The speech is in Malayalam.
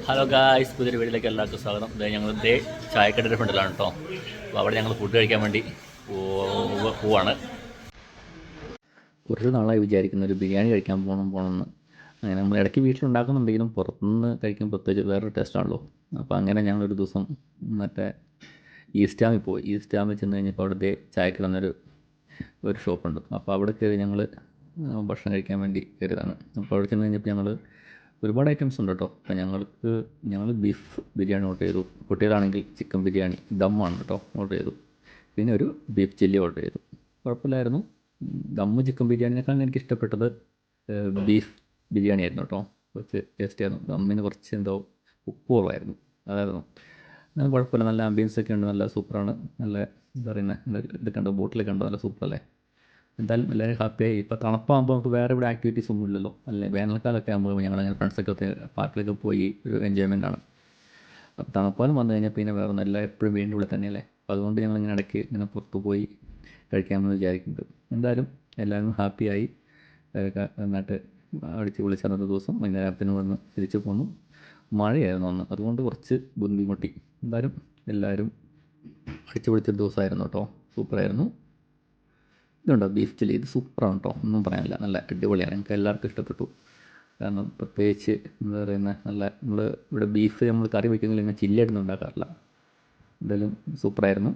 ഹലോ ഗായ്സ്, പുതിയൊരു വീട്ടിലേക്ക് എല്ലാവർക്കും സ്വാഗതം. അതായത് ഞങ്ങൾ ചായക്കടയുടെ ഫ്രണ്ടിലാണ് കേട്ടോ. അപ്പോൾ അവിടെ ഞങ്ങൾ ഫുഡ് കഴിക്കാൻ വേണ്ടി പോവാണ്. കുറച്ച് നാളായി വിചാരിക്കുന്ന ഒരു ബിരിയാണി കഴിക്കാൻ പോകണമെന്ന്. അങ്ങനെ നമ്മൾ ഇടയ്ക്ക് വീട്ടിലുണ്ടാക്കുന്നുണ്ടെങ്കിലും പുറത്തുനിന്ന് കഴിക്കുമ്പോൾ പ്രത്യേകിച്ച് വേറൊരു ടേസ്റ്റാണല്ലോ. അപ്പോൾ അങ്ങനെ ഞങ്ങളൊരു ദിവസം മറ്റേ ഈസ്റ്റ് ഡാമിൽ പോയി. ഈസ്റ്റ് ഡാമിൽ ചെന്ന് കഴിഞ്ഞപ്പോൾ അവിടുത്തെ ചായക്കട ഒരു ഷോപ്പുണ്ട്. അപ്പോൾ അവിടെ കയറി ഞങ്ങൾ ഭക്ഷണം കഴിക്കാൻ വേണ്ടി കയറിയതാണ്. അപ്പോൾ അവിടെ ചെന്ന് കഴിഞ്ഞപ്പോൾ ഞങ്ങൾ ഒരുപാട് ഐറ്റംസ് ഉണ്ട് കേട്ടോ. അപ്പോൾ ഞങ്ങൾ ബീഫ് ബിരിയാണി ഓർഡർ ചെയ്തു. കുട്ടികളാണെങ്കിൽ ചിക്കൻ ബിരിയാണി ദമ്മാണ് കേട്ടോ ഓർഡർ ചെയ്തു. പിന്നെ ഒരു ബീഫ് ചില്ലി ഓർഡർ ചെയ്തു. കുഴപ്പമില്ലായിരുന്നു. ദമ്മ് ചിക്കൻ ബിരിയാണിനേക്കാളും എനിക്ക് ഇഷ്ടപ്പെട്ടത് ബീഫ് ബിരിയാണി ആയിരുന്നു കേട്ടോ. കുറച്ച് ടേസ്റ്റ് ആയിരുന്നു. ദമ്മിന് കുറച്ച് എന്തോ ഉപ്പ് കുറവായിരുന്നു, അതായിരുന്നു. കുഴപ്പമില്ല, നല്ല ആംബിയൻസ് ഒക്കെ ഉണ്ട്, നല്ല സൂപ്പറാണ്. നല്ല എന്താ പറയുന്നത്, ഇത് കണ്ടോ, ബോട്ടിലൊക്കെ കണ്ടോ, നല്ല സൂപ്പറല്ലേ. എന്തായാലും എല്ലാവരും ഹാപ്പിയായി. ഇപ്പോൾ തണുപ്പാകുമ്പോൾ നമുക്ക് വേറെ ഇവിടെ ആക്ടിവിറ്റീസ് ഒന്നും ഇല്ലല്ലോ അല്ലേ. വേനൽക്കാലമൊക്കെ ആകുമ്പോൾ ഞങ്ങളങ്ങനെ ഫ്രണ്ട്സൊക്കെ പാർക്കിലൊക്കെ പോയി ഒരു എൻജോയ്മെൻ്റ് ആണ്. അപ്പോൾ തണുപ്പാലും വന്നു കഴിഞ്ഞാൽ പിന്നെ വേറെ ഒന്നും, എല്ലാം എപ്പോഴും വീണ്ടും ഇവിടെ തന്നെയല്ലേ. അപ്പോൾ അതുകൊണ്ട് ഞങ്ങളിങ്ങനെ ഇടയ്ക്ക് ഇങ്ങനെ പുറത്ത് പോയി കഴിക്കാമെന്ന് വിചാരിക്കുന്നുണ്ട്. എന്തായാലും എല്ലാവരും ഹാപ്പിയായി നന്നായിട്ട് അടിച്ച് പൊളിച്ച് അന്നത്തെ ദിവസം വൈകുന്നേരത്തിന് വന്ന് തിരിച്ച് പോന്നു. മഴയായിരുന്നു അന്ന്, അതുകൊണ്ട് കുറച്ച് ബുദ്ധിമുട്ടി. എന്തായാലും എല്ലാവരും അടിച്ച് പൊളിച്ചൊരു ദിവസമായിരുന്നു കേട്ടോ. സൂപ്പറായിരുന്നു. ഇതുണ്ടോ ബീഫ് ചില്ലി, ഇത് സൂപ്പറാണ് കേട്ടോ, ഒന്നും പറയാനില്ല, നല്ല അടിപൊളിയാണ്. ഞങ്ങൾക്ക് എല്ലാവർക്കും ഇഷ്ടപ്പെട്ടു. കാരണം പ്രത്യേകിച്ച് എന്താ പറയുന്നത്, നല്ല നമ്മൾ ഇവിടെ ബീഫ് നമ്മൾ കറി വയ്ക്കുന്നെങ്കിൽ ഇങ്ങനെ ചില്ലിയായിട്ടൊന്നും ഉണ്ടാക്കാറില്ല. എന്തായാലും സൂപ്പറായിരുന്നു.